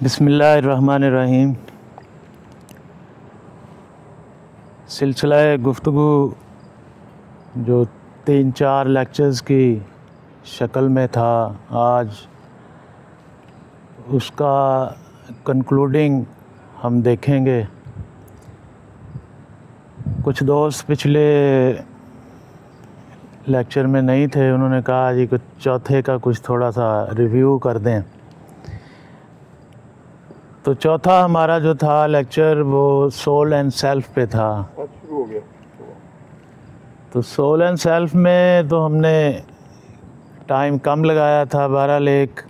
बिस्मिल्लाहिर्रहमानिर्रहीम। सिलसिला गुफ्तगू जो 3-4 लेक्चर्स की शक्ल में था, आज उसका कंक्लूडिंग हम देखेंगे। कुछ दोस्त पिछले लेक्चर में नहीं थे, उन्होंने कहा जी कुछ चौथे का कुछ थोड़ा सा रिव्यू कर दें। तो चौथा हमारा जो था लेक्चर वो सोल एंड सेल्फ पे था। शुरू हो गया। तो सोल एंड सेल्फ में तो हमने टाइम कम लगाया था, बहरहाल एक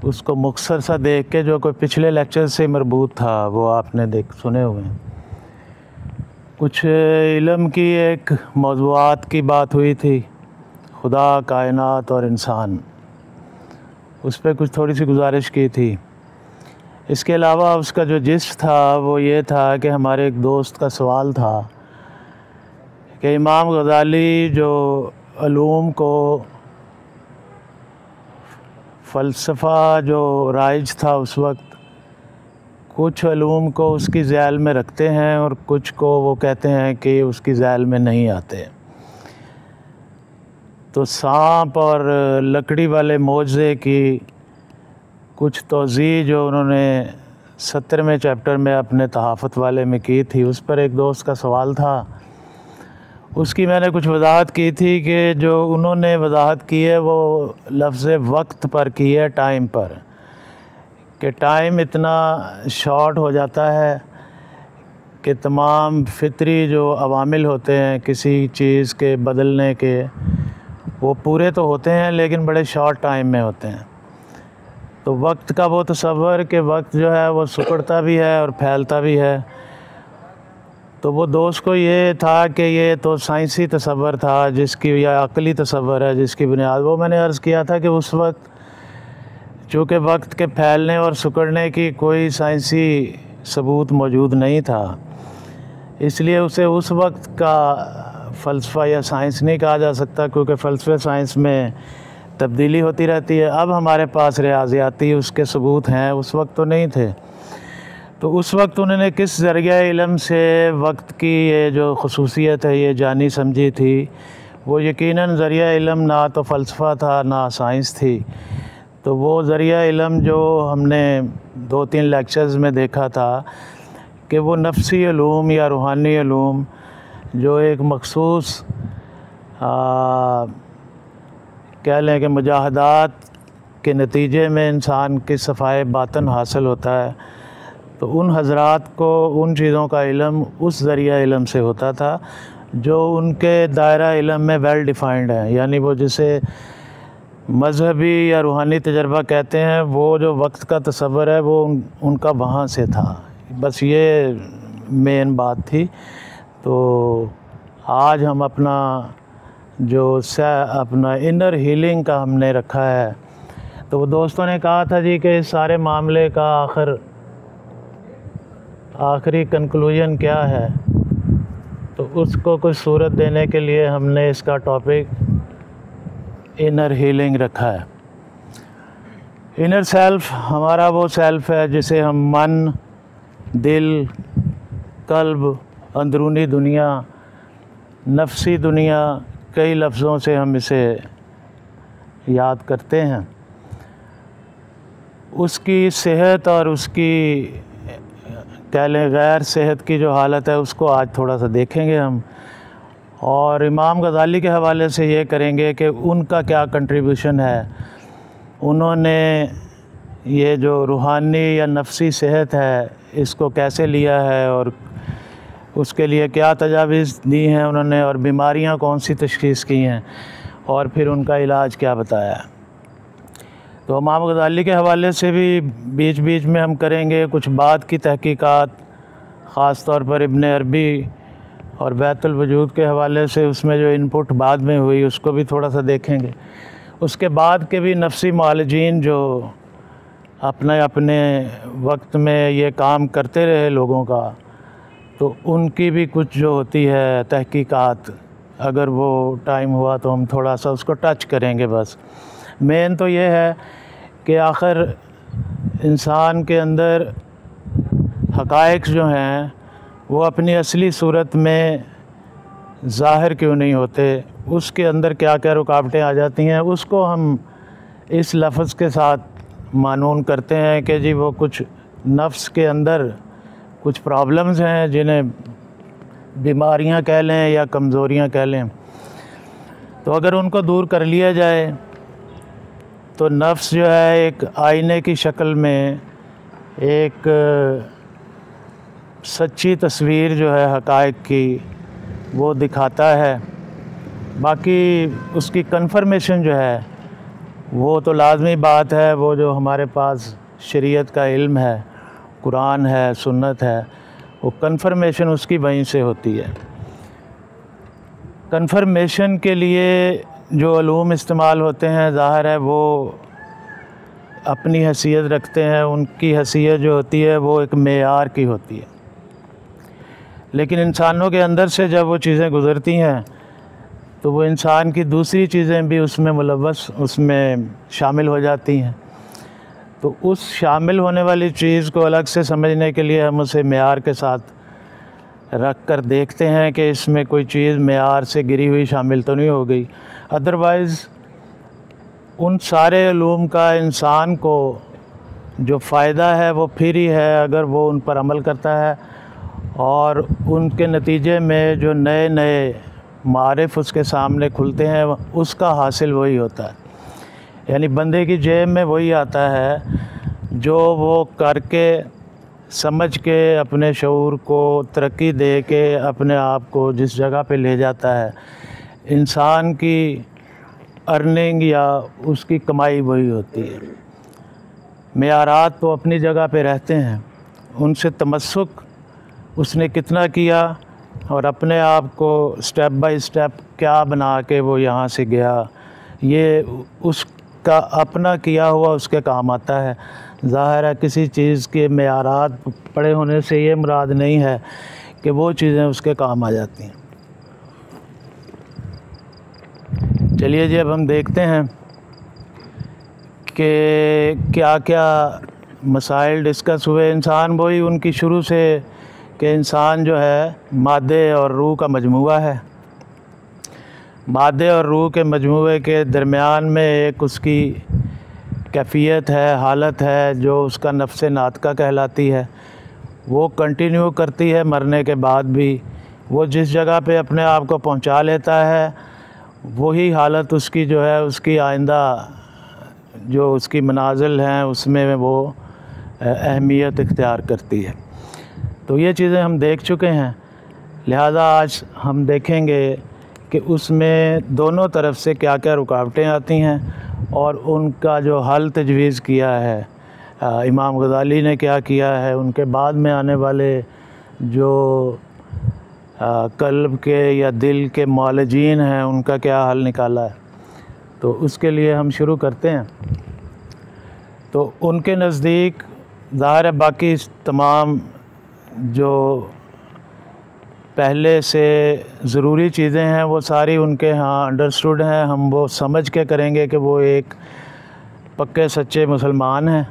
उसको मुख्तसर सा देख के जो कोई पिछले लेक्चर से मरबूत था वो आपने सुने हुए हैं। कुछ इल्म की एक मौज़ूआत की बात हुई थी, खुदा, कायनात और इंसान, उस पर कुछ थोड़ी सी गुजारिश की थी। इसके अलावा उसका जो जिस्म था वो ये था कि हमारे एक दोस्त का सवाल था कि इमाम गज़ाली जो उलूम को, फ़लसफ़ा जो राइज था उस वक्त, कुछ उलूम को उसकी ज़ैल में रखते हैं और कुछ को वो कहते हैं कि उसकी ज़ैल में नहीं आते। तो सांप और लकड़ी वाले मोज़े की कुछ तोज़ी जो उन्होंने 17वें चैप्टर में अपने तहाफ़त वाले में की थी, उस पर एक दोस्त का सवाल था। उसकी मैंने कुछ वजाहत की थी कि जो उन्होंने वजाहत की है वो लफ्ज़ वक्त पर की है, टाइम पर, कि टाइम इतना शॉर्ट हो जाता है कि तमाम फितरी जो अवामिल होते हैं किसी चीज़ के बदलने के, वो पूरे तो होते हैं लेकिन बड़े शॉर्ट टाइम में होते हैं। तो वक्त का वो तसव्वुर कि वक्त जो है वो सिकुड़ता भी है और फैलता भी है। तो वो दोस्त को ये था कि ये तो साइंसी तसव्वुर था जिसकी, या अक़ली तसव्वुर है जिसकी बुनियाद, वो मैंने अर्ज़ किया था कि उस वक्त चूँकि वक्त के फैलने और सिकुड़ने की कोई साइंसी सबूत मौजूद नहीं था, इसलिए उसे उस वक्त का फ़लसफ़ा या साइंस नहीं कहा जा सकता, क्योंकि फ़लसफ़े साइंस में तब्दीली होती रहती है। अब हमारे पास रियाज़ियाती उसके सबूत हैं, उस वक्त तो नहीं थे। तो उस वक्त उन्होंने किस ज़रिया इल्म से वक्त की ये जो ख़ुसूसियत है ये जानी समझी थी, वो यकीनन ज़रिया इल्म ना तो फ़लसफ़ा था ना साइंस थी। तो वो ज़रिया इल्म जो हमने 2-3 लेक्चर्स में देखा था कि वो नफ्सी उलूम या रूहानी उलूम जो एक मख़सूस कह लें कि मुजाहदात के नतीजे में इंसान की सफ़ाए बातन हासिल होता है, तो उन हज़रात को उन चीज़ों का इल्म उस ज़रिया इल्म से होता था जो उनके दायरा इल्म में वेल डिफ़ाइंड है। यानी वो जिसे मज़हबी या रूहानी तजर्बा कहते हैं, वो जो वक्त का तसव्वुर है वो उनका वहाँ से था। बस ये मेन बात थी। तो आज हम अपना जो अपना इनर हीलिंग का हमने रखा है, तो वो दोस्तों ने कहा था जी कि इस सारे मामले का आखिरी कंक्लूजन क्या है, तो उसको कुछ सूरत देने के लिए हमने इसका टॉपिक इनर हीलिंग रखा है। इनर सेल्फ़ हमारा वो सेल्फ़ है जिसे हम मन, दिल, कल्ब, अंदरूनी दुनिया, नफ्सी दुनिया, कई लफ्ज़ों से हम इसे याद करते हैं। उसकी सेहत और उसकी कह लें गैर सेहत की जो हालत है उसको आज थोड़ा सा देखेंगे हम, और इमाम गज़ाली के हवाले से ये करेंगे कि उनका क्या कंट्रीब्यूशन है, उन्होंने ये जो रूहानी या नफ्सी सेहत है इसको कैसे लिया है और उसके लिए क्या तजावीज़ दी हैं उन्होंने, और बीमारियां कौन सी तशख़ीस की हैं, और फिर उनका इलाज क्या बताया है। तो इमाम गज़ाली के हवाले से भी बीच बीच में हम करेंगे कुछ बात की तहकीकात, ख़ास तौर पर इब्न अरबी और बैतुल वजूद के हवाले से उसमें जो इनपुट बाद में हुई उसको भी थोड़ा सा देखेंगे। उसके बाद के भी नफ्सी मुआलिजीन जो अपने अपने वक्त में ये काम करते रहे लोगों का, तो उनकी भी कुछ जो होती है तहकीकात, अगर वो टाइम हुआ तो हम थोड़ा सा उसको टच करेंगे। बस मेन तो ये है कि आखिर इंसान के अंदर हक़ाइक़ जो हैं वो अपनी असली सूरत में ज़ाहिर क्यों नहीं होते, उसके अंदर क्या क्या रुकावटें आ जाती हैं, उसको हम इस लफ्ज़ के साथ मानून करते हैं कि जी वो कुछ नफ्स के अंदर कुछ प्रॉब्लम्स हैं जिन्हें बीमारियां कह लें या कमज़ोरियां कह लें। तो अगर उनको दूर कर लिया जाए तो नफ्स जो है एक आईने की शक्ल में एक सच्ची तस्वीर जो है हक़ाइक़ की वो दिखाता है। बाकी उसकी कन्फर्मेशन जो है वो तो लाज़मी बात है, वो जो हमारे पास शरीयत का इल्म है, कुरान है, सुन्नत है, वो कन्फर्मेशन उसकी वहीं से होती है। कन्फर्मेशन के लिए जो उलूम इस्तेमाल होते हैं ज़ाहिर है वो अपनी हैसियत रखते हैं, उनकी हैसियत जो होती है वो एक मेयार की होती है। लेकिन इंसानों के अंदर से जब वो चीज़ें गुज़रती हैं तो वो इंसान की दूसरी चीज़ें भी उसमें मुलव्वस उसमें शामिल हो जाती हैं। तो उस शामिल होने वाली चीज़ को अलग से समझने के लिए हम उसे मेयार के साथ रख कर देखते हैं कि इसमें कोई चीज़ मेयार से गिरी हुई शामिल तो नहीं हो गई। अदरवाइज़ उन सारे उलूम का इंसान को जो फ़ायदा है वो फिर ही है अगर वो उन पर अमल करता है और उनके नतीजे में जो नए नए मारिफ उसके सामने खुलते हैं उसका हासिल वही होता है। यानी बंदे की जेब में वही आता है जो वो करके समझ के अपने शऊर को तरक्की दे के अपने आप को जिस जगह पे ले जाता है। इंसान की अर्निंग या उसकी कमाई वही होती है। मेयारात तो अपनी जगह पे रहते हैं, उनसे तमस्सुक उसने कितना किया और अपने आप को स्टेप बाय स्टेप क्या बना के वो यहाँ से गया, ये उसका अपना किया हुआ उसके काम आता है। ज़ाहिर है किसी चीज़ के मेयारात पड़े होने से ये मुराद नहीं है कि वो चीज़ें उसके काम आ जाती हैं। चलिए जी, अब हम देखते हैं कि क्या क्या मसाइल डिस्कस हुए। इंसान वही उनकी शुरू से कि इंसान जो है मादे और रूह का मजमूआ है। मादे और रूह के मजमूए के दरमियान में एक उसकी कैफियत है, हालत है जो उसका नफ्स नातका कहलाती है। वो कंटिन्यू करती है मरने के बाद भी। वो जिस जगह पे अपने आप को पहुंचा लेता है वही हालत उसकी जो है उसकी आइंदा जो उसकी मनाजिल हैं उसमें वो अहमियत इख्तियार करती है। तो ये चीज़ें हम देख चुके हैं, लिहाजा आज हम देखेंगे कि उसमें दोनों तरफ से क्या क्या रुकावटें आती हैं और उनका जो हल तजवीज़ किया है इमाम गज़ाली ने क्या किया है, उनके बाद में आने वाले जो कल्ब के या दिल के मौलजीन हैं उनका क्या हल निकाला है। तो उसके लिए हम शुरू करते हैं। तो उनके नज़दीक ज़ाहिर है बाकी तमाम जो पहले से ज़रूरी चीज़ें हैं वो सारी उनके यहाँ अंडरस्टूड हैं। हम वो समझ के करेंगे कि वो एक पक्के सच्चे मुसलमान हैं,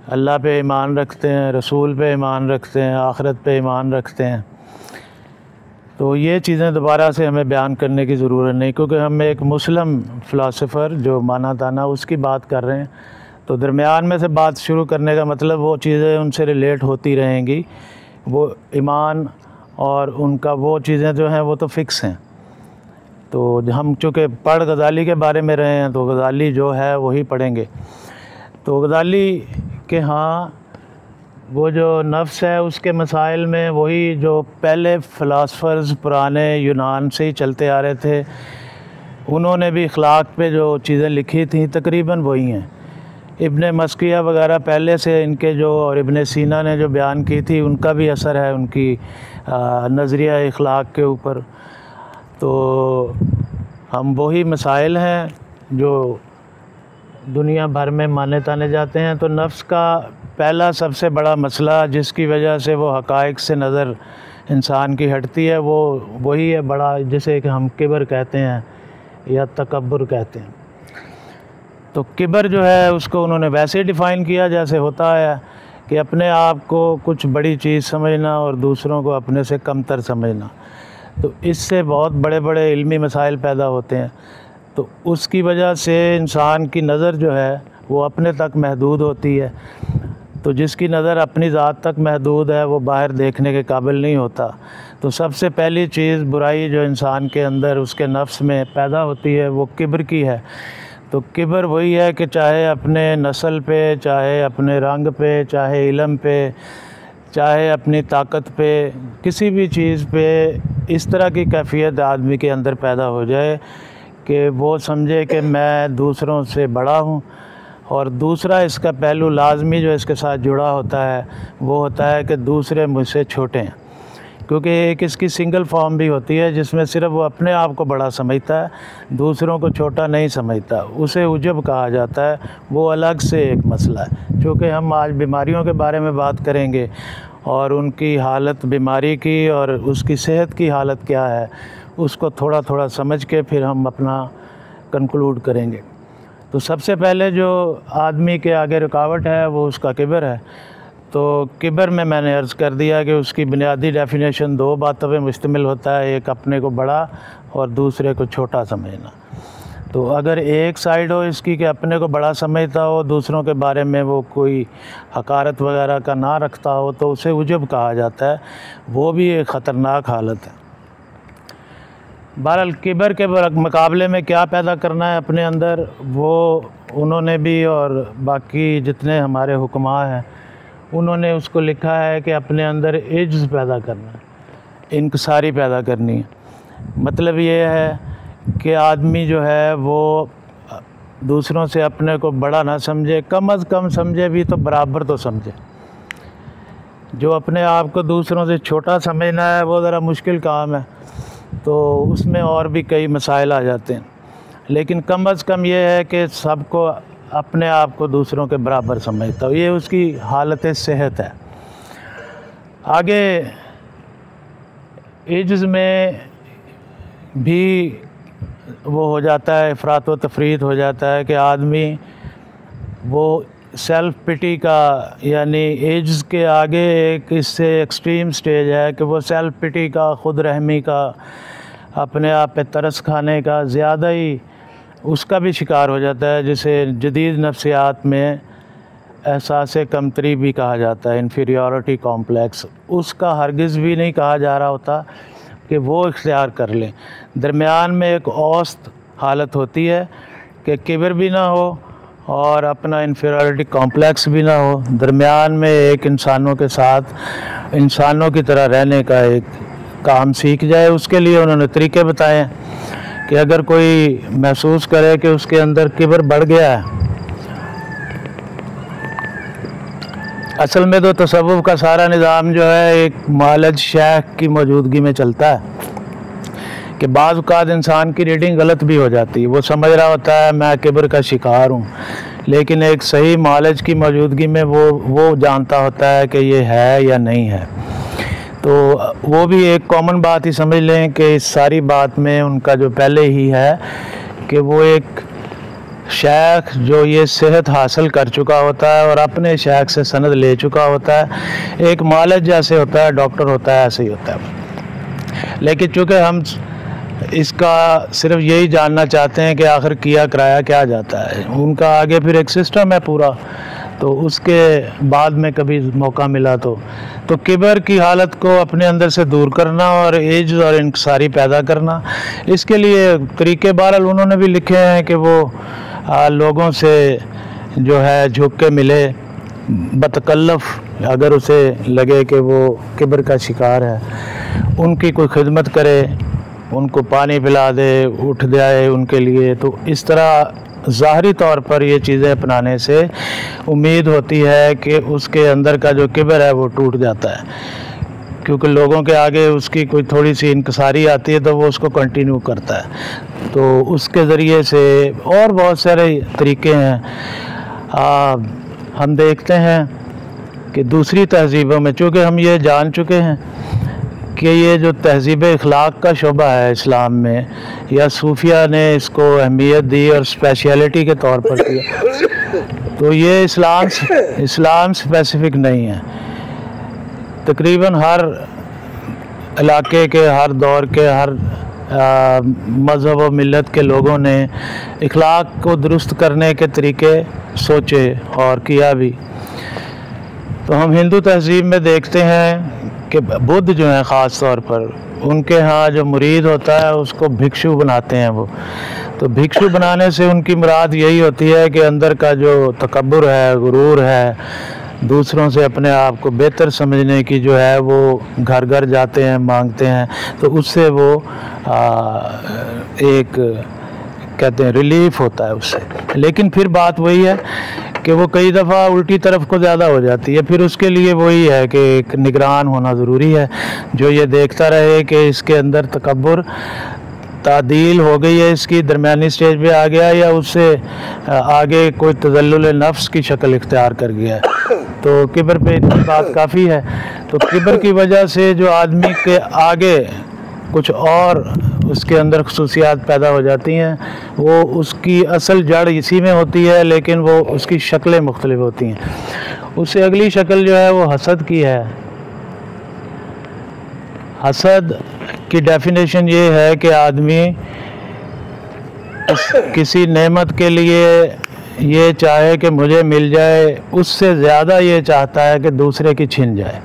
अल्लाह पे ईमान रखते हैं, रसूल पे ईमान रखते हैं, आखिरत पे ईमान रखते हैं। तो ये चीज़ें दोबारा से हमें बयान करने की ज़रूरत नहीं, क्योंकि हम एक मुस्लिम फ़िलासफ़र जो माना ताना उसकी बात कर रहे हैं। तो दरमियान में से बात शुरू करने का मतलब वो चीज़ें उनसे रिलेट होती रहेंगी। वो ईमान और उनका वो चीज़ें जो हैं वो तो फ़िक्स हैं। तो हम चूँकि पढ़ गज़ाली के बारे में रहे हैं तो गज़ाली जो है वही पढ़ेंगे। तो गज़ाली के हाँ वो जो नफ्स है उसके मसाइल में वही जो पहले फ़िलासफ़र्स पुराने यूनान से ही चलते आ रहे थे, उन्होंने भी अखलाक पे जो चीज़ें लिखी थी तकरीबन वही हैं। इब्ने मस्किया वगैरह पहले से इनके जो और इब्ने सीना ने जो बयान की थी उनका भी असर है उनकी नज़रिया अखलाक के ऊपर। तो हम वही मसाइल हैं जो दुनिया भर में माने ताने जाते हैं। तो नफ्स का पहला सबसे बड़ा मसला जिसकी वजह से वो हक़ाइक़ से नज़र इंसान की हटती है वो वही है बड़ा, जिसे कि हम किबर कहते हैं या तकब्बुर कहते हैं। तो किबर जो है उसको उन्होंने वैसे डिफ़ाइन किया जैसे होता है कि अपने आप को कुछ बड़ी चीज़ समझना और दूसरों को अपने से कमतर समझना। तो इससे बहुत बड़े बड़े इल्मी मसाइल पैदा होते हैं। तो उसकी वजह से इंसान की नज़र जो है वो अपने तक महदूद होती है। तो जिसकी नज़र अपनी ज़ात तक महदूद है वो बाहर देखने के काबिल नहीं होता। तो सबसे पहली चीज़ बुराई जो इंसान के अंदर उसके नफ्स में पैदा होती है वो किब्र की है। तो किब्र वही है कि चाहे अपने नस्ल पे, चाहे अपने रंग पे, चाहे इल्म पे, चाहे अपनी ताकत पे, किसी भी चीज़ पे इस तरह की कैफियत आदमी के अंदर पैदा हो जाए कि वो समझे कि मैं दूसरों से बड़ा हूँ। और दूसरा इसका पहलू लाजमी जो इसके साथ जुड़ा होता है वो होता है कि दूसरे मुझसे छोटे हैं, क्योंकि एक इसकी सिंगल फॉर्म भी होती है जिसमें सिर्फ वो अपने आप को बड़ा समझता है, दूसरों को छोटा नहीं समझता। उसे उजब कहा जाता है, वो अलग से एक मसला है। चूँकि हम आज बीमारियों के बारे में बात करेंगे और उनकी हालत बीमारी की और उसकी सेहत की हालत क्या है उसको थोड़ा थोड़ा समझ के फिर हम अपना कंक्लूड करेंगे। तो सबसे पहले जो आदमी के आगे रुकावट है वो उसका किब्र है। तो किब्र में मैंने अर्ज़ कर दिया कि उसकी बुनियादी डेफिनेशन दो बातों पे मुश्तमिल होता है, एक अपने को बड़ा और दूसरे को छोटा समझना। तो अगर एक साइड हो इसकी कि अपने को बड़ा समझता हो, दूसरों के बारे में वो कोई हकारत वगैरह का ना रखता हो, तो उसे उजब कहा जाता है। वो भी एक ख़तरनाक हालत है। बहरहाल किब्र के मुकाबले में क्या पैदा करना है अपने अंदर, वो उन्होंने भी और बाकी जितने हमारे हुक्मा हैं उन्होंने उसको लिखा है कि अपने अंदर इज्ज़ पैदा करना है, इनकसारी पैदा करनी है। मतलब ये है कि आदमी जो है वो दूसरों से अपने को बड़ा ना समझे, कम अज़ कम समझे भी तो बराबर तो समझे। जो अपने आप को दूसरों से छोटा समझना है वो ज़रा मुश्किल काम है, तो उसमें और भी कई मसाइल आ जाते हैं। लेकिन कम अज़ कम ये है कि सबको अपने आप को दूसरों के बराबर समझता हो, ये उसकी हालत सेहत है। आगे इज्ज़ में भी वो हो जाता है, इफ़रात व तफरीत हो जाता है कि आदमी वो सेल्फ़ पिटी का, यानी इज्ज़ के आगे एक इससे एक्सट्रीम स्टेज है कि वो सेल्फ़ पिटी का, ख़ुद रहमी का, अपने आप पे तरस खाने का, ज़्यादा ही उसका भी शिकार हो जाता है, जिसे जदीद नफ्सियात में एहसास कमतरी भी कहा जाता है, इन्फीरियॉरिटी कॉम्प्लेक्स। उसका हरगिज़ भी नहीं कहा जा रहा होता कि वो इख्तियार कर लें। दरमियान में एक औसत हालत होती है कि किब्र भी ना हो और अपना इन्फीरियॉरिटी कॉम्प्लेक्स भी ना हो। दरमियान में एक इंसानों के साथ इंसानों की तरह रहने का एक काम सीख जाए। उसके लिए उन्होंने तरीके बताए हैं कि अगर कोई महसूस करे कि उसके अंदर किब्र बढ़ गया है, असल में तो तसव्वुफ़ का सारा निज़ाम जो है एक मालज शेख की मौजूदगी में चलता है कि बाज़ औक़ात इंसान की रीडिंग गलत भी हो जाती है। वो समझ रहा होता है मैं किब्र का शिकार हूँ, लेकिन एक सही मालज की मौजूदगी में वो जानता होता है कि ये है या नहीं है। तो वो भी एक कॉमन बात ही समझ लें कि इस सारी बात में उनका जो पहले ही है कि वो एक शेख जो ये सेहत हासिल कर चुका होता है और अपने शेख से सनद ले चुका होता है, एक मालज जैसे होता है, डॉक्टर होता है, ऐसे ही होता है। लेकिन चूँकि हम इसका सिर्फ यही जानना चाहते हैं कि आखिर किया कराया क्या जाता है, उनका आगे फिर एक सिस्टम है पूरा, तो उसके बाद में कभी मौका मिला तो किब्र की हालत को अपने अंदर से दूर करना और इज्ज़ और इनकसारी पैदा करना, इसके लिए तरीके बहरहाल उन्होंने भी लिखे हैं कि वो लोगों से जो है झुक के मिले, बतकल्लफ अगर उसे लगे कि वो किब्र का शिकार है, उनकी कोई खिदमत करे, उनको पानी पिला दे, उठ जाए उनके लिए। तो इस तरह ज़ाहरी तौर पर ये चीज़ें अपनाने से उम्मीद होती है कि उसके अंदर का जो किब्र है वो टूट जाता है, क्योंकि लोगों के आगे उसकी कोई थोड़ी सी इनकसारी आती है तो वो उसको कंटिन्यू करता है। तो उसके ज़रिए से और बहुत सारे तरीके हैं। हम देखते हैं कि दूसरी तहज़ीबों में, चूँकि हम ये जान चुके हैं कि ये जो तहज़ीब अखलाक का शोबा है इस्लाम में, या सूफिया ने इसको अहमियत दी और स्पेशलिटी के तौर पर किया, तो ये इस्लाम स्पेसिफिक नहीं है। तकरीबन हर इलाके के, हर दौर के, हर मज़हब व मिल्लत के लोगों ने अखलाक को दुरुस्त करने के तरीके सोचे और किया भी। तो हम हिंदू तहज़ीब में देखते हैं कि बुद्ध जो हैं ख़ास तौर पर, उनके यहाँ जो मुरीद होता है उसको भिक्षु बनाते हैं वो। तो भिक्षु बनाने से उनकी मुराद यही होती है कि अंदर का जो तकब्बुर है, गुरूर है, दूसरों से अपने आप को बेहतर समझने की जो है, वो घर घर जाते हैं, मांगते हैं, तो उससे वो एक कहते हैं रिलीफ होता है उससे। लेकिन फिर बात वही है कि वो कई दफ़ा उल्टी तरफ को ज़्यादा हो जाती है। फिर उसके लिए वही है कि एक निगरान होना ज़रूरी है, जो ये देखता रहे कि इसके अंदर तकब्बुर तादील हो गई है, इसकी दरमियानी स्टेज पे आ गया, या उससे आगे कोई तज़ल्लुल नफ्स की शक्ल इख्तियार कर गया है। तो किब्र पे इतनी बात काफ़ी है। तो किब्र की वजह से जो आदमी के आगे कुछ और उसके अंदर खुसूसियात पैदा हो जाती हैं, वो उसकी असल जड़ इसी में होती है, लेकिन वो उसकी शक्लें मुख्तलिफ होती हैं। उससे अगली शक्ल जो है वो हसद की है। हसद की डेफिनेशन ये है कि आदमी किसी नेमत के लिए ये चाहे कि मुझे मिल जाए, उससे ज़्यादा ये चाहता है कि दूसरे की छिन जाए।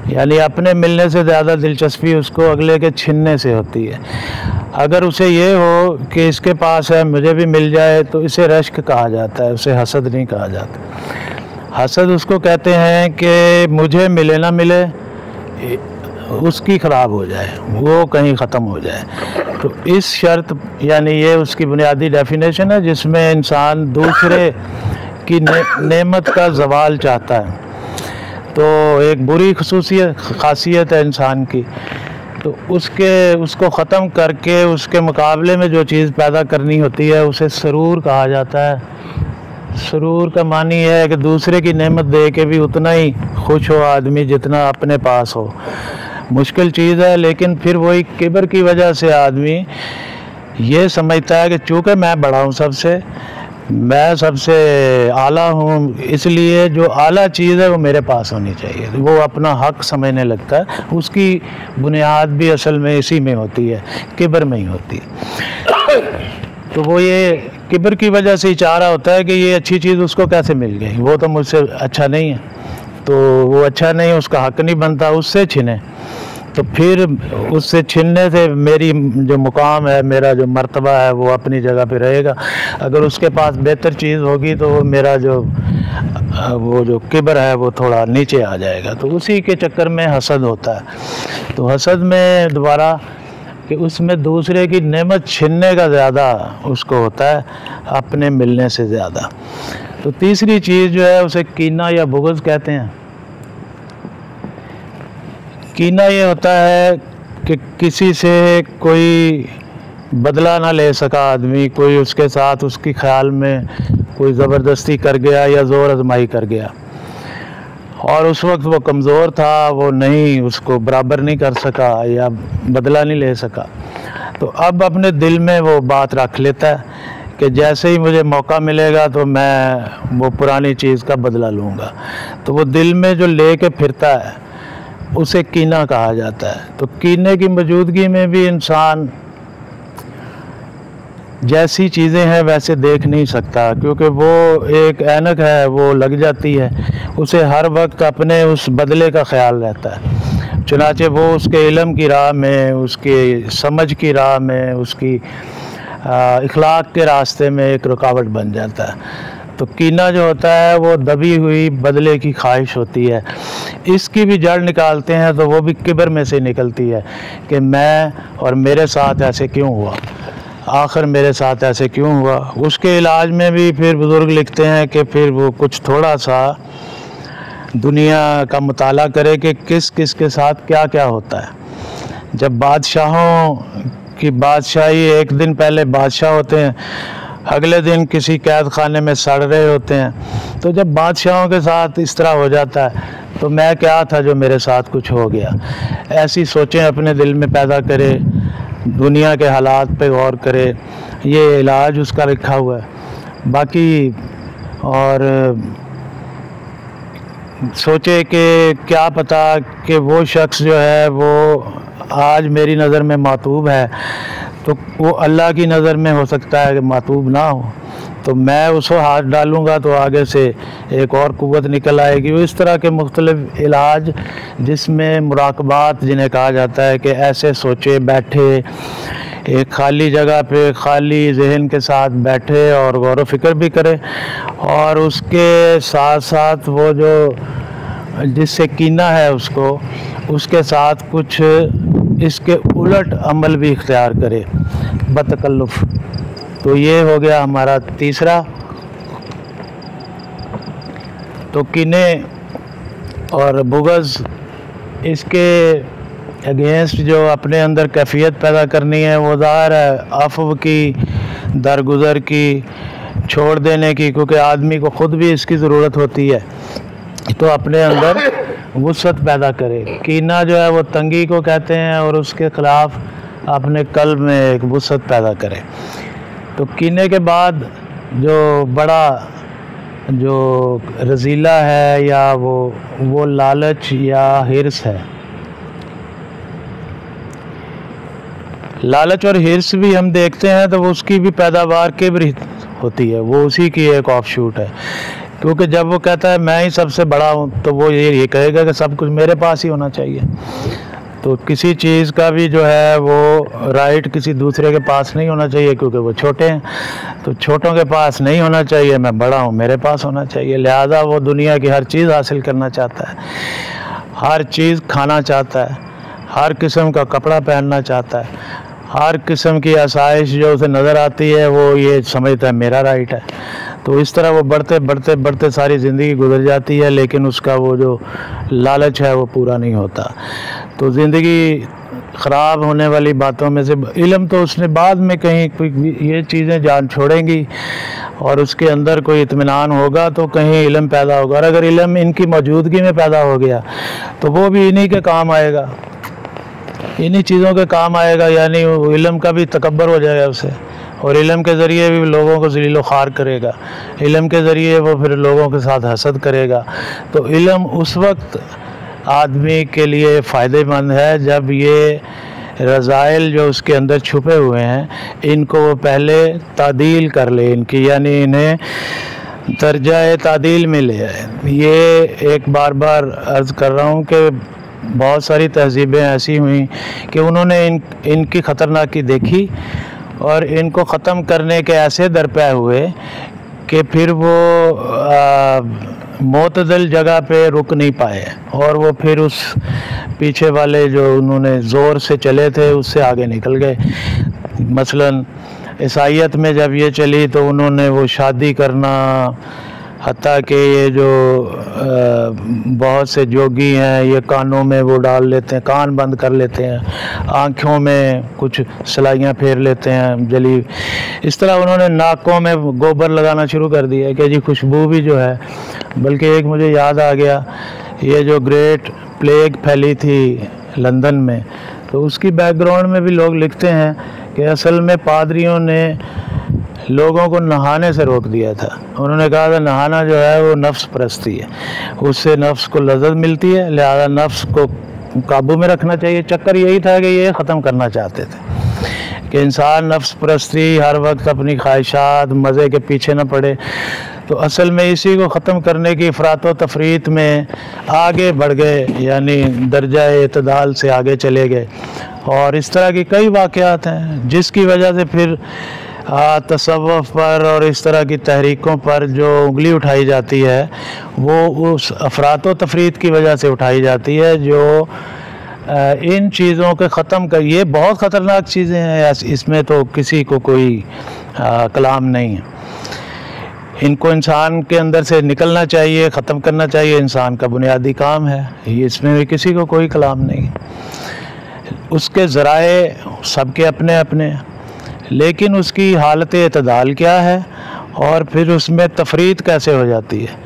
यानी अपने मिलने से ज़्यादा दिलचस्पी उसको अगले के छीनने से होती है। अगर उसे ये हो कि इसके पास है, मुझे भी मिल जाए, तो इसे रश्क कहा जाता है, उसे हसद नहीं कहा जाता। हसद उसको कहते हैं कि मुझे मिले ना मिले, उसकी ख़राब हो जाए, वो कहीं ख़त्म हो जाए। तो इस शर्त, यानी ये उसकी बुनियादी डेफिनेशन है जिसमें इंसान दूसरे की नेमत का ज़वाल चाहता है। तो एक बुरी खासियत है इंसान की, तो उसको ख़त्म करके उसके मुकाबले में जो चीज़ पैदा करनी होती है उसे सरूर कहा जाता है। सरूर का मानी है कि दूसरे की नेमत दे के भी उतना ही खुश हो आदमी जितना अपने पास हो। मुश्किल चीज़ है, लेकिन फिर वही किब्र की वजह से आदमी ये समझता है कि चूँकि मैं बड़ा हूँ सबसे, मैं सबसे आला हूँ, इसलिए जो आला चीज़ है वो मेरे पास होनी चाहिए। वो अपना हक समझने लगता है। उसकी बुनियाद भी असल में इसी में होती है, किब्र में ही होती है। तो वो ये किब्र की वजह से ही चाह रहा होता है कि ये अच्छी चीज़ उसको कैसे मिल गई, वो तो मुझसे अच्छा नहीं है, तो वो अच्छा नहीं, उसका हक नहीं बनता, उससे छीने। तो फिर उससे छीनने से मेरी जो मुकाम है, मेरा जो मर्तबा है, वो अपनी जगह पे रहेगा। अगर उसके पास बेहतर चीज़ होगी तो मेरा वो जो किब्र है वो थोड़ा नीचे आ जाएगा। तो उसी के चक्कर में हसद होता है। तो हसद में दोबारा कि उसमें दूसरे की नेमत छीनने का ज़्यादा उसको होता है, अपने मिलने से ज़्यादा। तो तीसरी चीज़ जो है उसे कीना या बुग़्ज़ कहते हैं। कीना ये होता है कि किसी से कोई बदला ना ले सका आदमी, कोई उसके साथ उसकी ख्याल में कोई ज़बरदस्ती कर गया या ज़ोर आजमाई कर गया, और उस वक्त वो कमज़ोर था, वो नहीं उसको बराबर नहीं कर सका या बदला नहीं ले सका। तो अब अपने दिल में वो बात रख लेता है कि जैसे ही मुझे मौका मिलेगा तो मैं वो पुरानी चीज़ का बदला लूँगा। तो वो दिल में जो ले के फिरता है उसे कीना कहा जाता है। तो कीने की मौजूदगी में भी इंसान जैसी चीज़ें हैं वैसे देख नहीं सकता, क्योंकि वो एक ऐनक है, वो लग जाती है, उसे हर वक्त अपने उस बदले का ख्याल रहता है। चुनाचे वो उसके इल्म की राह में, उसकी समझ की राह में, उसकी इखलाक के रास्ते में एक रुकावट बन जाता है। तो कीना जो होता है वो दबी हुई बदले की ख्वाहिश होती है। इसकी भी जड़ निकालते हैं तो वो भी किब्र में से निकलती है कि मैं और मेरे साथ ऐसे क्यों हुआ, आखिर मेरे साथ ऐसे क्यों हुआ। उसके इलाज में भी फिर बुज़ुर्ग लिखते हैं कि फिर वो कुछ थोड़ा सा दुनिया का मुताला करे कि किस किस के साथ क्या क्या होता है। जब बादशाहों की बादशाही, एक दिन पहले बादशाह होते हैं, अगले दिन किसी कैद खाने में सड़ रहे होते हैं। तो जब बादशाहों के साथ इस तरह हो जाता है तो मैं क्या था जो मेरे साथ कुछ हो गया। ऐसी सोचें अपने दिल में पैदा करे, दुनिया के हालात पे गौर करे, ये इलाज उसका लिखा हुआ है। बाकी और सोचे कि क्या पता कि वो शख्स जो है वो आज मेरी नज़र में मातूब है, तो वो अल्लाह की नज़र में हो सकता है कि मातूब ना हो, तो मैं उसको हाथ डालूँगा तो आगे से एक और कुव्वत निकल आएगी। वो इस तरह के मुख्तलिफ इलाज जिसमें मुराकबात जिन्हें कहा जाता है कि ऐसे सोचे बैठे एक खाली जगह पे खाली जहन के साथ बैठे और गौर व फिक्र भी करे, और उसके साथ साथ वो जो जिससे कीना है उसके साथ कुछ इसके उलट अमल भी इख्तियार करे बतकल्लुफ़। तो ये हो गया हमारा तीसरा। तो कीने और बुग़्ज़, इसके अगेंस्ट जो अपने अंदर कैफियत पैदा करनी है वो ज़ाहिर है अफ़व की, दरगुज़र की, छोड़ देने की, क्योंकि आदमी को ख़ुद भी इसकी ज़रूरत होती है। तो अपने अंदर वुसअत पैदा करे। कीना जो है वो तंगी को कहते हैं, और उसके ख़िलाफ़ अपने कल्ब में एक वुसअत पैदा करे। तो कीने के बाद जो बड़ा जो रज़ीला है या वो लालच या हिर्स है। लालच और हिर्स भी हम देखते हैं तो वो उसकी भी पैदावार किब्र होती है, वो उसी की एक ऑफशूट है। क्योंकि जब वो कहता है मैं ही सबसे बड़ा हूँ, तो वो ये कहेगा कि सब कुछ मेरे पास ही होना चाहिए। तो किसी चीज़ का भी जो है वो राइट किसी दूसरे के पास नहीं होना चाहिए, क्योंकि वो छोटे हैं। तो छोटों के पास नहीं होना चाहिए, मैं बड़ा हूँ मेरे पास होना चाहिए। लिहाजा वो दुनिया की हर चीज़ हासिल करना चाहता है, हर चीज़ खाना चाहता है, हर किस्म का कपड़ा पहनना चाहता है, हर किस्म की आसाइश जो उसे नज़र आती है वो ये समझता है मेरा राइट है। तो इस तरह वो बढ़ते बढ़ते बढ़ते सारी ज़िंदगी गुजर जाती है, लेकिन उसका वो जो लालच है वो पूरा नहीं होता। तो ज़िंदगी ख़राब होने वाली बातों में से इल्म, तो उसने बाद में कहीं कोई ये चीज़ें जान छोड़ेंगी और उसके अंदर कोई इत्मीनान होगा तो कहीं इल्म पैदा होगा। और अगर इल्म इनकी मौजूदगी में पैदा हो गया तो वो भी इन्हीं के काम आएगा, इन्हीं चीज़ों के काम आएगा, यानी इल्म का भी तकब्बर हो जाएगा उसे, और इल्म के ज़रिए भी लोगों को ज़लील ख़ार करेगा, इल्म के ज़रिए वो फिर लोगों के साथ हसद करेगा। तो इल्म उस वक्त आदमी के लिए फ़ायदेमंद है जब ये रज़ाइल जो उसके अंदर छुपे हुए हैं इनको वो पहले तादील कर ले इनकी, यानी इन्हें दर्जा तादील में ले आए। ये एक बार बार अर्ज़ कर रहा हूँ कि बहुत सारी तहज़ीबें ऐसी हुई कि उन्होंने इनकी ख़तरनाकी देखी और इनको ख़त्म करने के ऐसे दरपे हुए कि फिर वो मोतदल जगह पे रुक नहीं पाए, और वो फिर उस पीछे वाले जो उन्होंने ज़ोर से चले थे उससे आगे निकल गए। मसलन ईसाईयत में जब ये चली तो उन्होंने वो शादी करना, हत्ता कि ये जो बहुत से जोगी हैं ये कानों में वो डाल लेते हैं, कान बंद कर लेते हैं, आँखों में कुछ सिलाइयाँ फेर लेते हैं जली। इस तरह उन्होंने नाकों में गोबर लगाना शुरू कर दिया कि जी खुशबू भी जो है। बल्कि एक मुझे याद आ गया, ये जो ग्रेट प्लेग फैली थी लंदन में, तो उसकी बैकग्राउंड में भी लोग लिखते हैं कि असल में पादरियों ने लोगों को नहाने से रोक दिया था। उन्होंने कहा था नहाना जो है वो नफ्स परस्ती है, उससे नफ्स को लज़्ज़त मिलती है, लिहाजा नफ्स को काबू में रखना चाहिए। चक्कर यही था कि ये ख़त्म करना चाहते थे कि इंसान नफ्स परस्ती, हर वक्त अपनी ख्वाहिशात मज़े के पीछे न पड़े। तो असल में इसी को ख़त्म करने की अफरात व तफरीत में आगे बढ़ गए, यानी दर्जा इत्दाल से आगे चले गए। और इस तरह की कई वाक़यात हैं जिसकी वजह से फिर तसव्वुफ़ पर और इस तरह की तहरीकों पर जो उंगली उठाई जाती है वो उस अफरात व तफरीत की वजह से उठाई जाती है जो इन चीज़ों के ख़त्म कर। ये बहुत ख़तरनाक चीज़ें हैं, इसमें तो किसी को कोई कलाम नहीं है। इनको इंसान के अंदर से निकलना चाहिए, ख़त्म करना चाहिए, इंसान का बुनियादी काम है, इसमें भी किसी को कोई कलाम नहीं। उसके ज़राए सबके अपने अपने, लेकिन उसकी हालत इत्दाल क्या है और फिर उसमें तफरीत कैसे हो जाती है,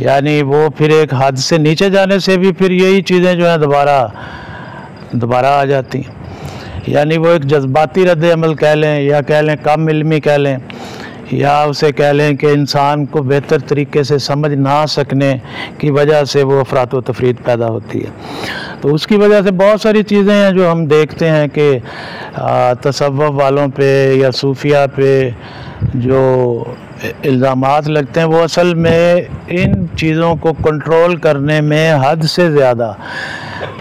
यानी वो फिर एक हद से नीचे जाने से भी फिर यही चीज़ें जो हैं दोबारा आ जाती हैं। यानी वो एक जज्बाती रद्द अमल कह लें, या कह लें कम इल्मी कह लें, या उसे कह लें कि इंसान को बेहतर तरीके से समझ ना सकने की वजह से वो अफरात व तफरीद पैदा होती है। तो उसकी वजह से बहुत सारी चीज़ें हैं जो हम देखते हैं कि तसव्वुफ़ वालों पे या सूफिया पे जो इल्ज़ामात लगते हैं वो असल में इन चीज़ों को कंट्रोल करने में हद से ज़्यादा,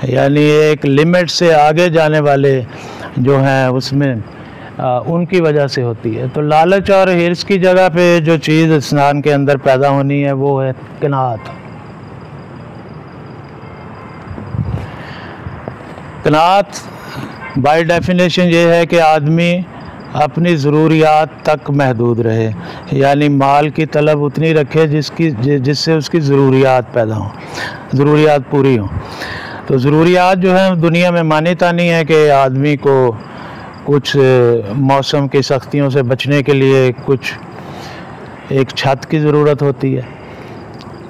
यानी एक लिमिट से आगे जाने वाले जो हैं उसमें उनकी वजह से होती है। तो लालच और हिर्स की जगह पे जो चीज़ इंसान के अंदर पैदा होनी है वो है क़नाअत। क़नाअत बाय डेफिनेशन ये है कि आदमी अपनी ज़रूरियात तक महदूद रहे, यानी माल की तलब उतनी रखे जिससे उसकी ज़रूरियात पैदा हों, ज़रूरियात पूरी हों। तो ज़रूरियात जो है दुनिया में मानी तानी है कि आदमी को कुछ मौसम की सख्तियों से बचने के लिए कुछ एक छत की ज़रूरत होती है,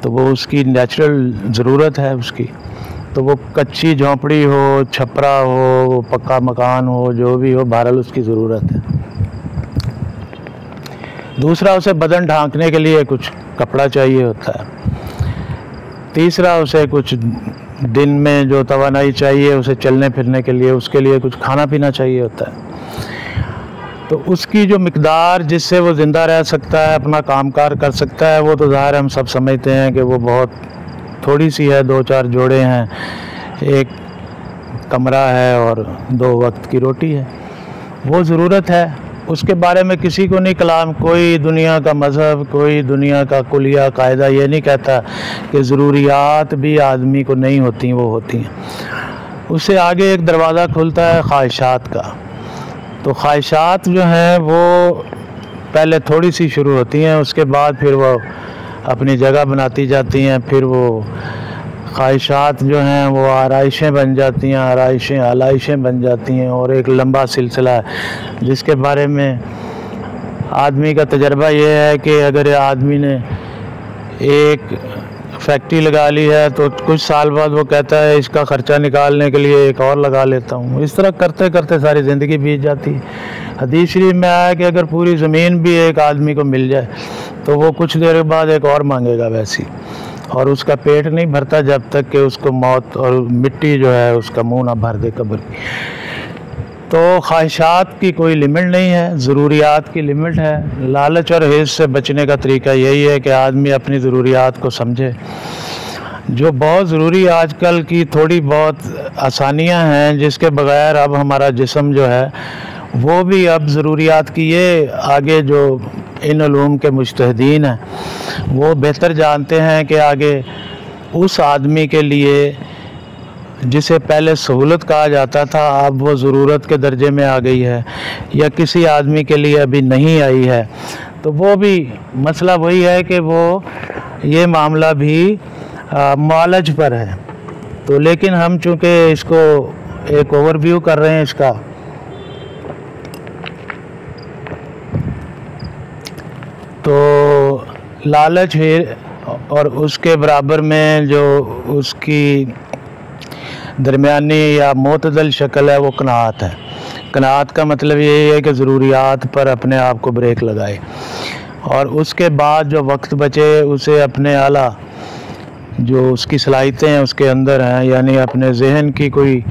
तो वो उसकी नेचुरल ज़रूरत है उसकी। तो वो कच्ची झोंपड़ी हो, छपरा हो, पक्का मकान हो, जो भी हो, बहरहाल उसकी ज़रूरत है। दूसरा, उसे बदन ढांकने के लिए कुछ कपड़ा चाहिए होता है। तीसरा, उसे कुछ दिन में जो तवानाई चाहिए उसे चलने फिरने के लिए, उसके लिए कुछ खाना पीना चाहिए होता है। तो उसकी जो मिकदार जिससे वो ज़िंदा रह सकता है, अपना कामकाज कर सकता है, वो तो ज़ाहिर हम सब समझते हैं कि वो बहुत थोड़ी सी है। 2-4 जोड़े हैं, एक कमरा है और 2 वक्त की रोटी है, वो ज़रूरत है। उसके बारे में किसी को नहीं कलाम, कोई दुनिया का मज़हब, कोई दुनिया का कुलिया कायदा ये नहीं कहता कि ज़रूरियात भी आदमी को नहीं होती, वो होती हैं। उससे आगे एक दरवाज़ा खुलता है ख्वाहिशात का। तो ख्वाहिशात जो हैं वो पहले थोड़ी सी शुरू होती हैं, उसके बाद फिर वो अपनी जगह बनाती जाती हैं। फिर वो ख्वाहिशात जो हैं वो आराइशें बन जाती हैं, आलाइशें बन जाती हैं, और एक लंबा सिलसिला है जिसके बारे में आदमी का तजर्बा ये है कि अगर आदमी ने एक फैक्ट्री लगा ली है तो कुछ साल बाद वो कहता है इसका ख़र्चा निकालने के लिए एक और लगा लेता हूँ। इस तरह करते करते सारी ज़िंदगी बीत जाती है। हदीस शरीफ में आया कि अगर पूरी ज़मीन भी एक आदमी को मिल जाए तो वो कुछ देर बाद एक और मांगेगा वैसी, और उसका पेट नहीं भरता जब तक कि उसको मौत और मिट्टी जो है उसका मुंह ना भर दे कब्र की। तो ख्वाहिशात की कोई लिमिट नहीं है, ज़रूरियात की लिमिट है। लालच और हिर्स से बचने का तरीका यही है कि आदमी अपनी ज़रूरियात को समझे। जो बहुत ज़रूरी आजकल की थोड़ी बहुत आसानियां हैं जिसके बग़ैर अब हमारा जिस्म जो है वो भी अब ज़रूरियात की, ये आगे जो इन उलूम के मुज्तहिदीन हैं वो बेहतर जानते हैं कि आगे उस आदमी के लिए जिसे पहले सहूलत कहा जाता था अब वो ज़रूरत के दर्जे में आ गई है, या किसी आदमी के लिए अभी नहीं आई है। तो वो भी मसला वही है कि वो ये मामला भी मालज पर है। तो लेकिन हम चूँकि इसको एक ओवरव्यू कर रहे हैं इसका, तो लालच है और उसके बराबर में जो उसकी दरमियानी या मोतदल शक्ल है वो क़नाअत है। क़नाअत का मतलब यही है कि ज़रूरियात पर अपने आप को ब्रेक लगाए, और उसके बाद जो वक्त बचे उसे अपने आला जो उसकी सलाहियतें हैं उसके अंदर हैं, यानी अपने जहन की कोई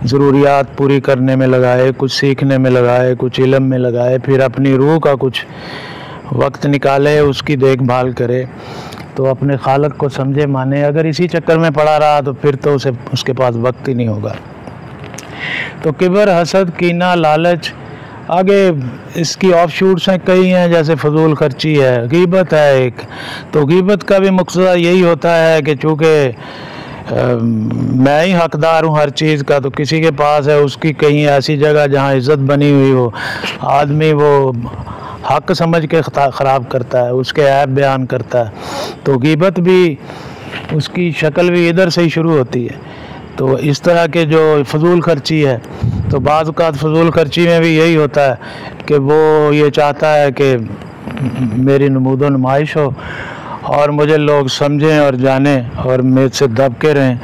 ज़रूरियात पूरी करने में लगाए, कुछ सीखने में लगाए, कुछ इल्म में लगाए, फिर अपनी रूह का कुछ वक्त निकाले, उसकी देखभाल करे, तो अपने खालक को समझे माने। अगर इसी चक्कर में पड़ा रहा तो फिर तो उसे उसके पास वक्त ही नहीं होगा। तो किबर, हसद, कीना, लालच, आगे इसकी ऑफ शूट्स हैं कई हैं, जैसे फजूल खर्ची है, गीबत है एक। तो गीबत का भी मकसद यही होता है कि चूँकि मैं ही हकदार हूँ हर चीज़ का, तो किसी के पास है उसकी कहीं ऐसी जगह जहाँ इज़्ज़त बनी हुई हो, आदमी वो हक समझ के ख़राब करता है, उसके ऐब बयान करता है। तो गीबत भी उसकी शक्ल भी इधर से ही शुरू होती है। तो इस तरह के जो फजूल खर्ची है, तो बाज़ औक़ात फजूल खर्ची में भी यही होता है कि वो ये चाहता है कि मेरी नमूदो नुमाइश हो, और मुझे लोग समझें और जानें और मेरे से दबके रहें।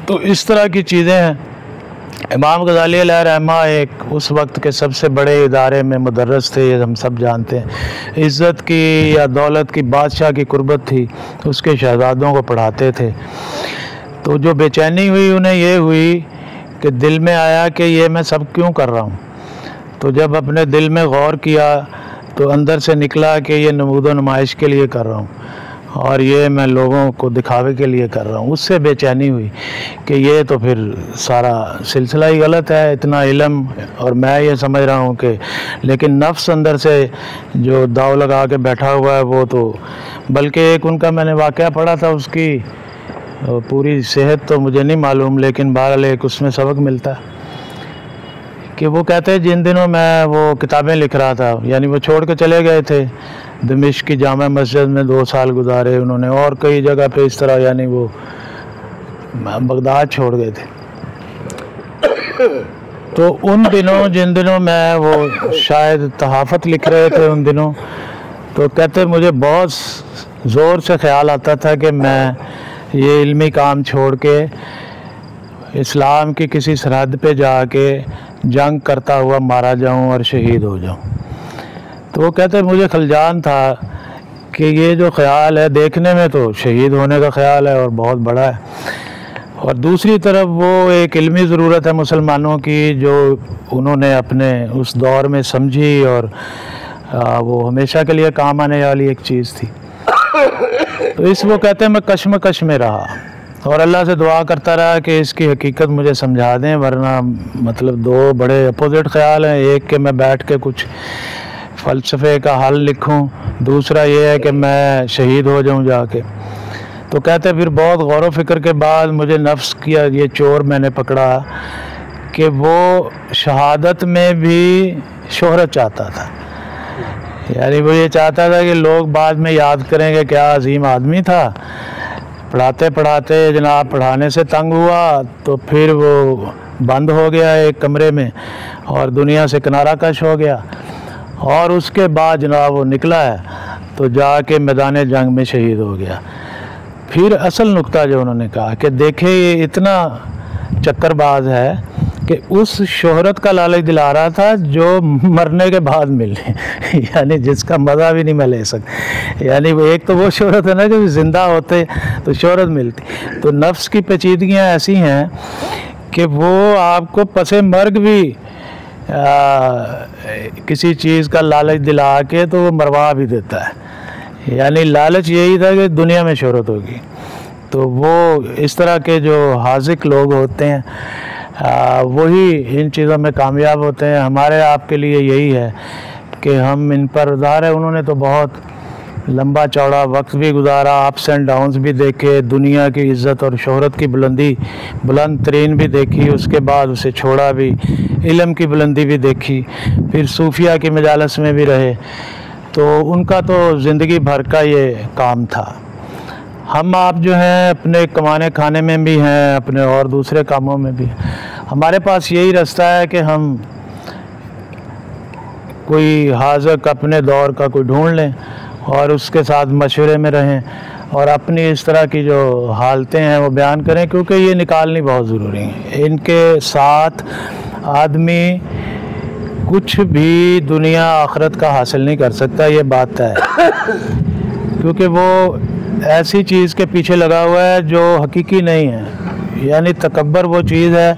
तो इस तरह की चीज़ें हैं। इमाम गज़ाली अलैहिर्रहमा एक उस वक्त के सबसे बड़े इदारे में मुदर्रिस थे, ये हम सब जानते हैं। इज़्ज़त की या दौलत की, बादशाह की कुर्बत थी, उसके शहज़ादों को पढ़ाते थे। तो जो बेचैनी हुई उन्हें ये हुई कि दिल में आया कि ये मैं सब क्यों कर रहा हूँ। तो जब अपने दिल में गौर किया तो अंदर से निकला कि ये नमूद व नुमाइश के लिए कर रहा हूँ और ये मैं लोगों को दिखावे के लिए कर रहा हूँ। उससे बेचैनी हुई कि ये तो फिर सारा सिलसिला ही गलत है, इतना इल्म और मैं ये समझ रहा हूँ कि, लेकिन नफ्स अंदर से जो दाव लगा के बैठा हुआ है वो तो, बल्कि एक उनका मैंने वाक़या पढ़ा था, उसकी पूरी सेहत तो मुझे नहीं मालूम, लेकिन बहरहाल एक उसमें सबक मिलता है कि वो कहते हैं जिन दिनों मैं वो किताबें लिख रहा था, यानी वो छोड़ के चले गए थे, दमिश्क की जामा मस्जिद में 2 साल गुजारे उन्होंने और कई जगह पे इस तरह, यानी वो बगदाद छोड़ गए थे। तो उन दिनों जिन दिनों मैं वो शायद तहाफ़त लिख रहे थे उन दिनों, तो कहते मुझे बहुत ज़ोर से ख्याल आता था कि मैं ये इल्मी काम छोड़ के इस्लाम की किसी सरहद पे जाके जंग करता हुआ मारा जाऊं और शहीद हो जाऊं। तो वो कहते मुझे खलजान था कि ये जो ख्याल है, देखने में तो शहीद होने का ख्याल है और बहुत बड़ा है, और दूसरी तरफ वो एक इल्मी ज़रूरत है मुसलमानों की जो उन्होंने अपने उस दौर में समझी और वो हमेशा के लिए काम आने वाली एक चीज़ थी। तो इस वो कहते हैं मैं कश्मकश में रहा और अल्लाह से दुआ करता रहा कि इसकी हकीकत मुझे समझा दें, वरना मतलब 2 बड़े अपोजिट ख्याल हैं। एक कि मैं बैठ के कुछ फ़लसफ़े का हल लिखूं, दूसरा ये है कि मैं शहीद हो जाऊं जाके। तो कहते फिर बहुत गौर व फिक्र के बाद मुझे नफ्स किया ये चोर मैंने पकड़ा कि वो शहादत में भी शोहरत चाहता था, यानी वो ये चाहता था कि लोग बाद में याद करेंगे क्या अजीम आदमी था। पढ़ाते पढ़ाते जनाब पढ़ाने से तंग हुआ तो फिर वो बंद हो गया एक कमरे में और दुनिया से किनारा कश हो गया, और उसके बाद जनाब वो निकला है तो जाके मैदान जंग में शहीद हो गया। फिर असल नुक्ता जो उन्होंने कहा कि देखे ये इतना चक्करबाज है कि उस शोहरत का लालच दिला रहा था जो मरने के बाद मिले यानी जिसका मज़ा भी नहीं मैं ले सकता। यानी वो एक तो वो शोहरत है ना कि ज़िंदा होते तो शोहरत मिलती। तो नफ्स की पेचीदगियाँ ऐसी हैं कि वो आपको पसे मर्ग भी किसी चीज़ का लालच दिला के तो वो मरवा भी देता है। यानी लालच यही था कि दुनिया में शोहरत होगी। तो वो इस तरह के जो हाज़िक लोग होते हैं वही इन चीज़ों में कामयाब होते हैं। हमारे आपके लिए यही है कि हम इन पर ज़ाहिर है उन्होंने तो बहुत लंबा चौड़ा वक्त भी गुजारा, अप्स एंड डाउन्स भी देखे, दुनिया की इज़्ज़त और शोहरत की बुलंद तरीन भी देखी, उसके बाद उसे छोड़ा भी, इल्म की बुलंदी भी देखी, फिर सूफिया की मजालस में भी रहे। तो उनका तो ज़िंदगी भर का ये काम था। हम आप जो हैं अपने कमाने खाने में भी हैं, अपने और दूसरे कामों में भी। हमारे पास यही रास्ता है कि हम कोई हाज़िक अपने दौर का कोई ढूंढ लें और उसके साथ मशवरे में रहें और अपनी इस तरह की जो हालतें हैं वो बयान करें, क्योंकि ये निकालनी बहुत ज़रूरी है। इनके साथ आदमी कुछ भी दुनिया आखिरत का हासिल नहीं कर सकता, ये बात है, क्योंकि वो ऐसी चीज़ के पीछे लगा हुआ है जो हकीकी नहीं है। यानी तकब्बर वो चीज़ है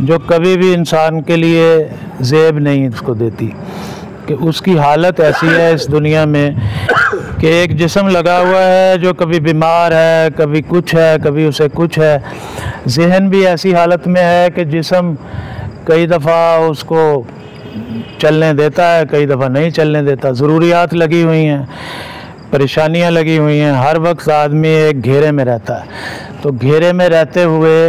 जो कभी भी इंसान के लिए ज़ेब नहीं उसको देती, कि उसकी हालत ऐसी है इस दुनिया में कि एक जिस्म लगा हुआ है जो कभी बीमार है, कभी कुछ है, कभी उसे कुछ है। जहन भी ऐसी हालत में है कि जिस्म कई दफ़ा उसको चलने देता है, कई दफ़ा नहीं चलने देता। ज़रूरियात लगी हुई हैं, परेशानियां लगी हुई हैं, हर वक्त आदमी एक घेरे में रहता है। तो घेरे में रहते हुए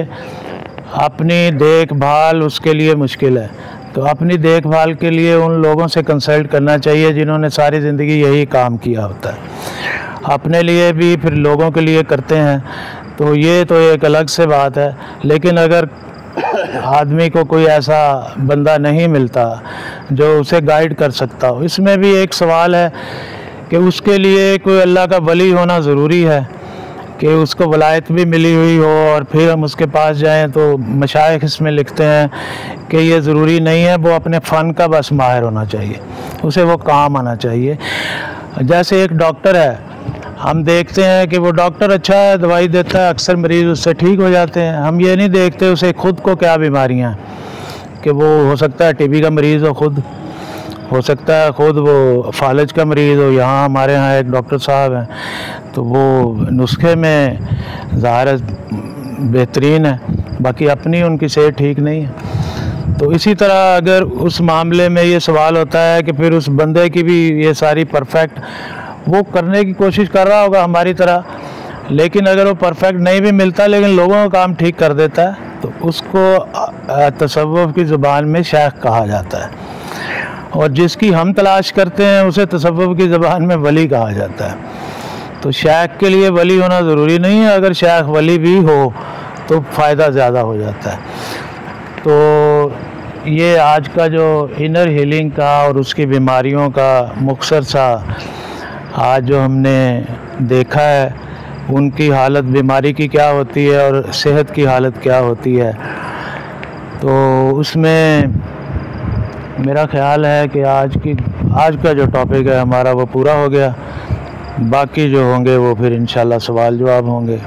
अपनी देखभाल उसके लिए मुश्किल है। तो अपनी देखभाल के लिए उन लोगों से कंसल्ट करना चाहिए जिन्होंने सारी ज़िंदगी यही काम किया होता है। अपने लिए भी फिर लोगों के लिए करते हैं, तो ये तो एक अलग से बात है। लेकिन अगर आदमी को कोई ऐसा बंदा नहीं मिलता जो उसे गाइड कर सकता हो, इसमें भी एक सवाल है कि उसके लिए कोई अल्लाह का वली होना ज़रूरी है, कि उसको वलायत भी मिली हुई हो और फिर हम उसके पास जाएं। तो मशाइख इसमें लिखते हैं कि ये ज़रूरी नहीं है, वो अपने फ़न का बस माहिर होना चाहिए, उसे वो काम आना चाहिए। जैसे एक डॉक्टर है, हम देखते हैं कि वो डॉक्टर अच्छा है, दवाई देता है, अक्सर मरीज़ उससे ठीक हो जाते हैं। हम ये नहीं देखते उसे खुद को क्या बीमारियां हैं, कि वो हो सकता है टीबी का मरीज़ हो, खुद हो सकता है खुद वो फालज का मरीज़ हो। यहाँ हमारे यहाँ एक डॉक्टर साहब हैं, तो वो नुस्खे में ज़ाहिर बेहतरीन है, बाकी अपनी उनकी सेहत ठीक नहीं है। तो इसी तरह अगर उस मामले में ये सवाल होता है कि फिर उस बंदे की भी ये सारी परफेक्ट वो करने की कोशिश कर रहा होगा हमारी तरह, लेकिन अगर वो परफेक्ट नहीं भी मिलता लेकिन लोगों का काम ठीक कर देता है, तो उसको तसव्वुफ़ की ज़ुबान में शेख कहा जाता है, और जिसकी हम तलाश करते हैं उसे तसव्वुफ़ की ज़ुबान में वली कहा जाता है। तो शेख के लिए वली होना ज़रूरी नहीं है, अगर शेख वली भी हो तो फ़ायदा ज़्यादा हो जाता है। तो ये आज का जो इनर हीलिंग का और उसकी बीमारियों का मुख्तसर सा आज जो हमने देखा है, उनकी हालत बीमारी की क्या होती है और सेहत की हालत क्या होती है, तो उसमें मेरा ख़्याल है कि आज का जो टॉपिक है हमारा वो पूरा हो गया। बाकी जो होंगे वो फिर इंशाल्लाह सवाल जवाब होंगे।